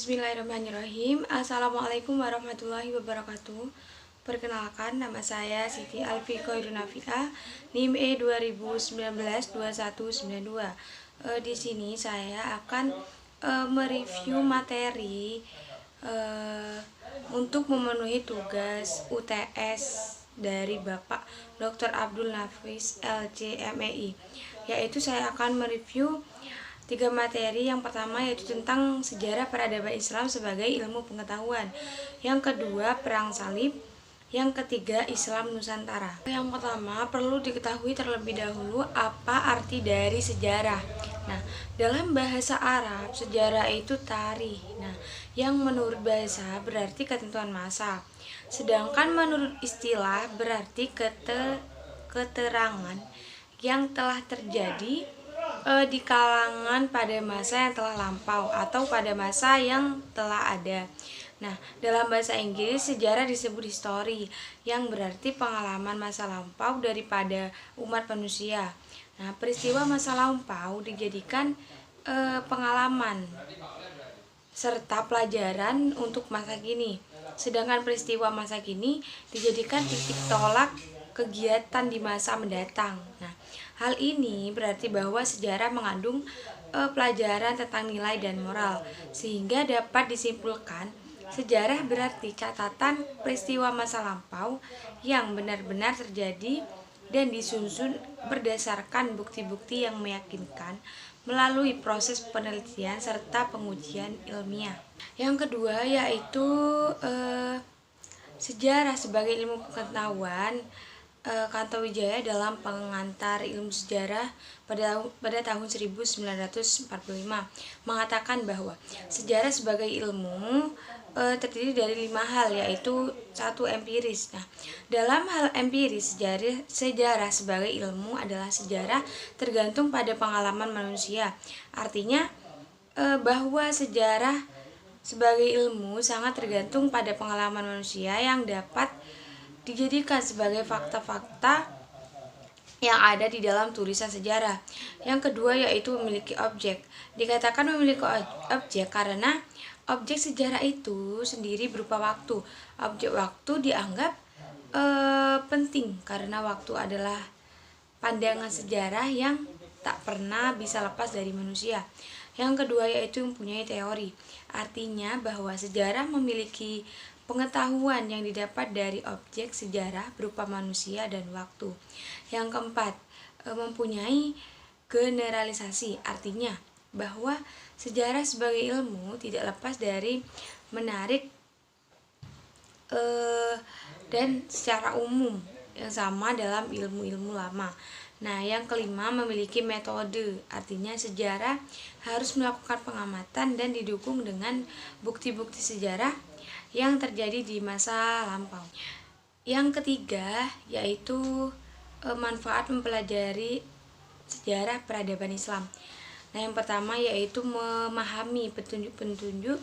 Bismillahirrahmanirrahim. Assalamualaikum warahmatullahi wabarakatuh. Perkenalkan, nama saya Siti Alfi Khairunafiah, NIM E 2019-2192. Di sini saya akan mereview materi untuk memenuhi tugas UTS dari Bapak Dr. Abdul Nafis LC.MEI, yaitu saya akan mereview 3 materi. Yang pertama yaitu tentang sejarah peradaban Islam sebagai ilmu pengetahuan. Yang kedua, perang salib. Yang ketiga, Islam Nusantara. Yang pertama, perlu diketahui terlebih dahulu apa arti dari sejarah. Nah, dalam bahasa Arab, sejarah itu tarikh. Nah, yang menurut bahasa berarti ketentuan masa. Sedangkan menurut istilah berarti keterangan yang telah terjadi di kalangan pada masa yang telah lampau atau pada masa yang telah ada. Nah, dalam bahasa Inggris sejarah disebut history, yang berarti pengalaman masa lampau daripada umat manusia. Nah, peristiwa masa lampau dijadikan pengalaman serta pelajaran untuk masa kini. Sedangkan peristiwa masa kini dijadikan titik tolak kegiatan di masa mendatang. Nah, hal ini berarti bahwa sejarah mengandung pelajaran tentang nilai dan moral, sehingga dapat disimpulkan sejarah berarti catatan peristiwa masa lampau yang benar-benar terjadi dan disusun berdasarkan bukti-bukti yang meyakinkan melalui proses penelitian serta pengujian ilmiah. Yang kedua yaitu sejarah sebagai ilmu pengetahuan. Kanto Wijaya dalam pengantar ilmu sejarah pada tahun 1945 mengatakan bahwa sejarah sebagai ilmu terdiri dari 5 hal, yaitu 1. Empiris. Nah, dalam hal empiris, sejarah sebagai ilmu adalah sejarah tergantung pada pengalaman manusia. Artinya bahwa sejarah sebagai ilmu sangat tergantung pada pengalaman manusia yang dapat dijadikan sebagai fakta-fakta yang ada di dalam tulisan sejarah. Yang kedua yaitu memiliki objek. Dikatakan memiliki objek karena objek sejarah itu sendiri berupa waktu. Objek waktu dianggap penting karena waktu adalah pandangan sejarah yang tak pernah bisa lepas dari manusia. Yang kedua yaitu mempunyai teori. Artinya bahwa sejarah memiliki pengetahuan yang didapat dari objek sejarah berupa manusia dan waktu. Yang keempat, mempunyai generalisasi. Artinya bahwa sejarah sebagai ilmu tidak lepas dari menarik dan secara umum yang sama dalam ilmu-ilmu lama. Nah, yang kelima, memiliki metode. Artinya sejarah harus melakukan pengamatan dan didukung dengan bukti-bukti sejarah yang terjadi di masa lampau. Yang ketiga yaitu manfaat mempelajari sejarah peradaban Islam. Nah, yang pertama yaitu memahami petunjuk-petunjuk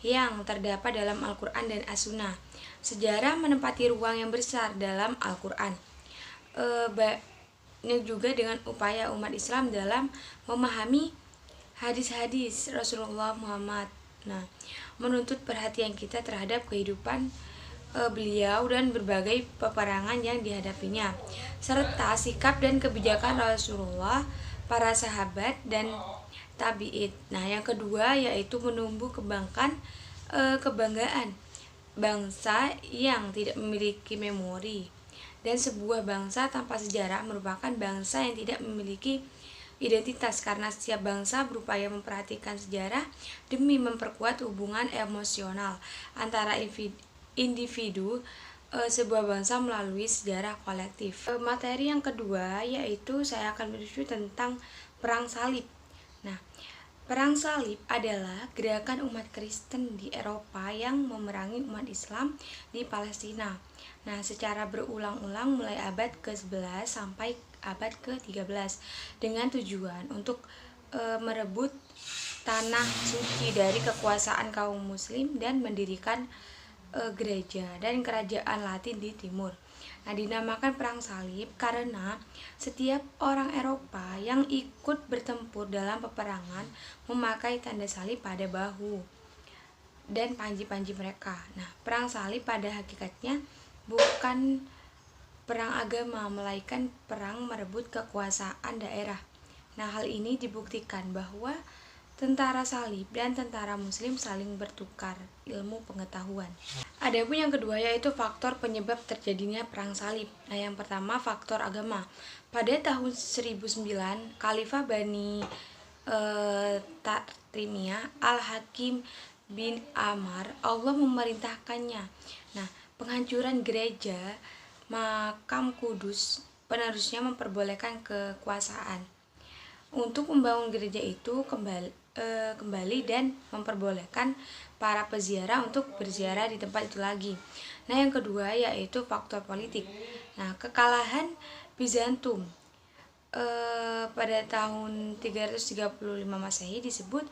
yang terdapat dalam Al-Quran dan As-Sunnah. Sejarah menempati ruang yang besar dalam Al-Quran. Banyak juga dengan upaya umat Islam dalam memahami hadis-hadis Rasulullah Muhammad. Nah, menuntut perhatian kita terhadap kehidupan beliau dan berbagai peperangan yang dihadapinya, serta sikap dan kebijakan Rasulullah, para sahabat dan tabi'in. Nah, yang kedua yaitu menumbuh kembangkan kebanggaan bangsa yang tidak memiliki memori, dan sebuah bangsa tanpa sejarah merupakan bangsa yang tidak memiliki identitas, karena setiap bangsa berupaya memperhatikan sejarah demi memperkuat hubungan emosional antara individu sebuah bangsa melalui sejarah kolektif. Materi yang kedua yaitu saya akan mereview tentang perang salib. Nah, perang salib adalah gerakan umat Kristen di Eropa yang memerangi umat Islam di Palestina. Nah, secara berulang-ulang mulai abad ke-11 sampai abad ke-13 dengan tujuan untuk merebut tanah suci dari kekuasaan kaum muslim dan mendirikan gereja dan kerajaan Latin di timur. Nah, dinamakan perang salib karena setiap orang Eropa yang ikut bertempur dalam peperangan memakai tanda salib pada bahu. dan panji-panji mereka. Nah, perang salib pada hakikatnya bukan perang agama, melainkan perang merebut kekuasaan daerah. Nah, hal ini dibuktikan bahwa tentara salib dan tentara muslim saling bertukar ilmu pengetahuan. Adapun yang kedua yaitu faktor penyebab terjadinya perang salib. Nah, yang pertama faktor agama. Pada tahun 1009, Khalifah Bani Tatrimiyah Al-Hakim bin Amar, Allah memerintahkannya. Nah, penghancuran gereja makam Kudus, penerusnya memperbolehkan kekuasaan untuk membangun gereja itu kembali dan memperbolehkan para peziarah untuk berziarah di tempat itu lagi. Nah, yang kedua yaitu faktor politik. Nah, kekalahan Bizantium pada tahun 335 Masehi disebut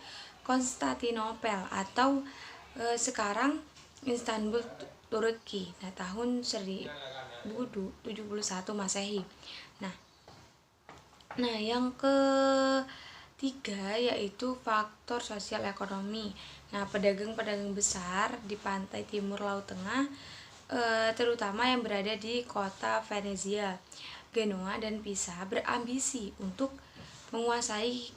Konstantinopel atau sekarang Istanbul, Turki. Nah, tahun 1071 Masehi. Nah, yang ketiga yaitu faktor sosial ekonomi. Nah, pedagang-pedagang besar di pantai timur Laut Tengah, terutama yang berada di kota Venezia, Genoa, dan Pisa, berambisi untuk menguasai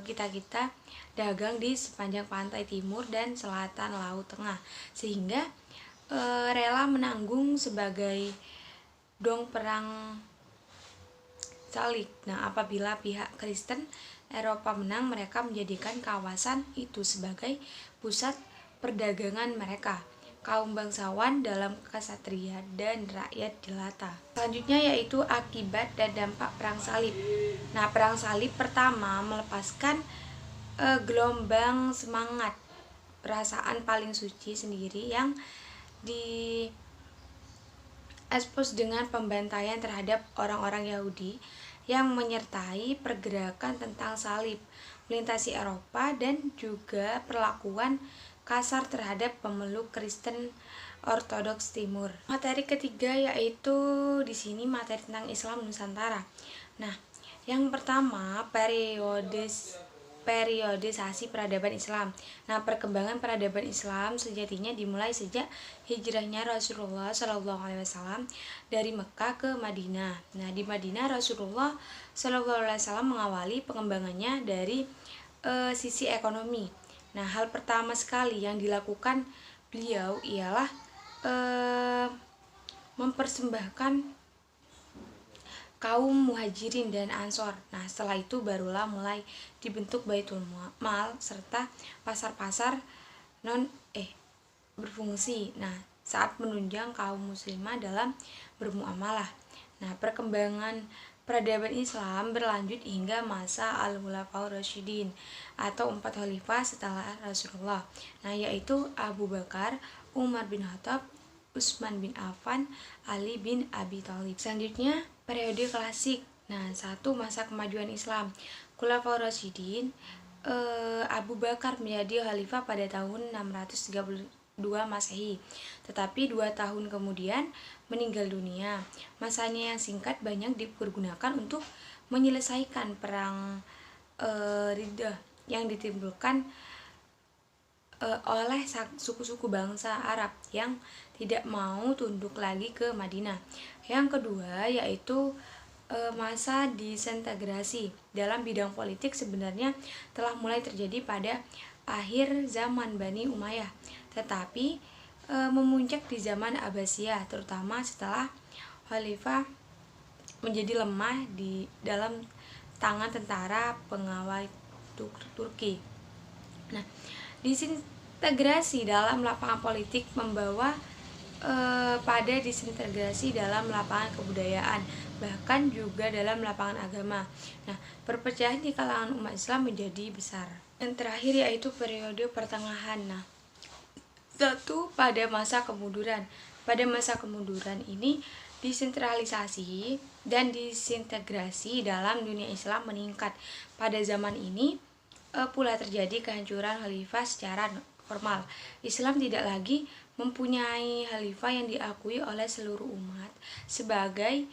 kita dagang di sepanjang pantai timur dan selatan Laut Tengah, sehingga rela menanggung sebagai dong perang salib. Nah, apabila pihak Kristen Eropa menang, mereka menjadikan kawasan itu sebagai pusat perdagangan mereka, kaum bangsawan dalam kesatria dan rakyat jelata. Selanjutnya yaitu akibat dan dampak perang salib. Nah, perang salib pertama melepaskan gelombang semangat perasaan paling suci sendiri yang di ekspos dengan pembantaian terhadap orang-orang Yahudi yang menyertai pergerakan tentang salib melintasi Eropa dan juga perlakuan kasar terhadap pemeluk Kristen Ortodoks Timur. Materi ketiga yaitu di sini materi tentang Islam Nusantara. Nah, yang pertama periodisasi peradaban Islam. Nah, perkembangan peradaban Islam sejatinya dimulai sejak hijrahnya Rasulullah SAW dari Mekah ke Madinah. Nah, di Madinah Rasulullah SAW mengawali pengembangannya dari sisi ekonomi. Nah, hal pertama sekali yang dilakukan beliau ialah mempersembahkan kaum muhajirin dan ansor. Nah, setelah itu barulah mulai dibentuk Baitul Mal serta pasar-pasar berfungsi. Nah, saat menunjang kaum muslimah dalam bermuamalah. Nah, perkembangan peradaban Islam berlanjut hingga masa Al-Khulafaur Rasyidin atau 4 khalifah setelah Rasulullah. Nah, yaitu Abu Bakar, Umar bin Khattab, Utsman bin Affan, Ali bin Abi Thalib. Selanjutnya periode klasik. Nah, 1. Masa kemajuan Islam. Khulafaur Rasyidin, Abu Bakar menjadi khalifah pada tahun 632 Masehi, tetapi 2 tahun kemudian meninggal dunia. Masanya yang singkat banyak dipergunakan untuk menyelesaikan perang Riddah yang ditimbulkan oleh suku-suku bangsa Arab yang tidak mau tunduk lagi ke Madinah. Yang kedua yaitu masa disintegrasi dalam bidang politik sebenarnya telah mulai terjadi pada akhir zaman Bani Umayyah, tetapi memuncak di zaman Abbasiyah, terutama setelah khalifah menjadi lemah di dalam tangan tentara pengawal Turki. Nah, disintegrasi dalam lapangan politik membawa pada disintegrasi dalam lapangan kebudayaan, bahkan juga dalam lapangan agama. Nah, perpecahan di kalangan umat Islam menjadi besar. Yang terakhir yaitu periode pertengahan. Nah, 1. Pada masa kemunduran. Pada masa kemunduran ini desentralisasi dan disintegrasi dalam dunia Islam meningkat. Pada zaman ini pula terjadi kehancuran khalifah secara formal. Islam tidak lagi mempunyai khalifah yang diakui oleh seluruh umat sebagai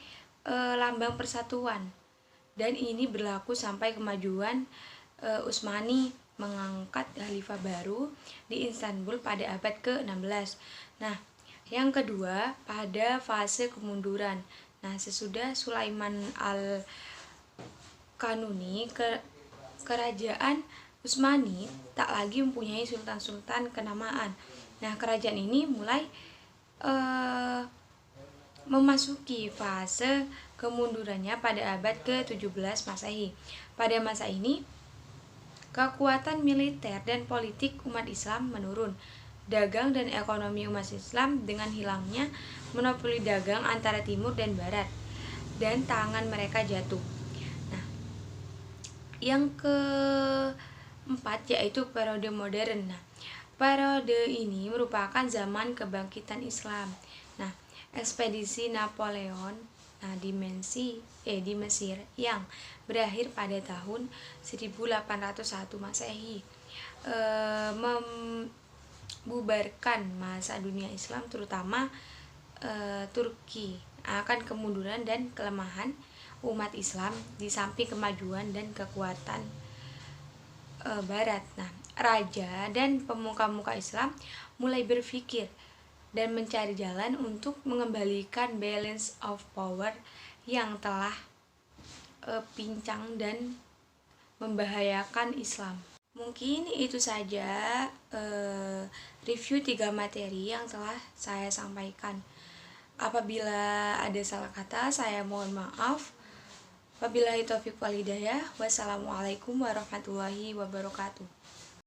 lambang persatuan, dan ini berlaku sampai kemajuan Utsmani mengangkat khalifah baru di Istanbul pada abad ke-16. Nah, yang kedua pada fase kemunduran. Nah, sesudah Sulaiman al-Kanuni, kerajaan Utsmani tak lagi mempunyai sultan-sultan kenamaan. Nah, kerajaan ini mulai memasuki fase kemundurannya pada abad ke-17 Masehi. Pada masa ini, kekuatan militer dan politik umat Islam menurun. Dagang dan ekonomi umat Islam dengan hilangnya monopoli dagang antara timur dan barat, dan tangan mereka jatuh. Nah, yang keempat yaitu periode modern. Nah, periode ini merupakan zaman kebangkitan Islam. Nah, ekspedisi Napoleon di Mesir yang berakhir pada tahun 1801 Masehi membubarkan masa dunia Islam, terutama Turki, akan kemunduran dan kelemahan umat Islam di samping kemajuan dan kekuatan Barat. Nah, raja dan pemuka-pemuka Islam mulai berpikir dan mencari jalan untuk mengembalikan balance of power yang telah pincang dan membahayakan Islam. Mungkin itu saja review 3 materi yang telah saya sampaikan. Apabila ada salah kata, saya mohon maaf. Wabillahi taufiq wal hidayah. Wassalamualaikum warahmatullahi wabarakatuh.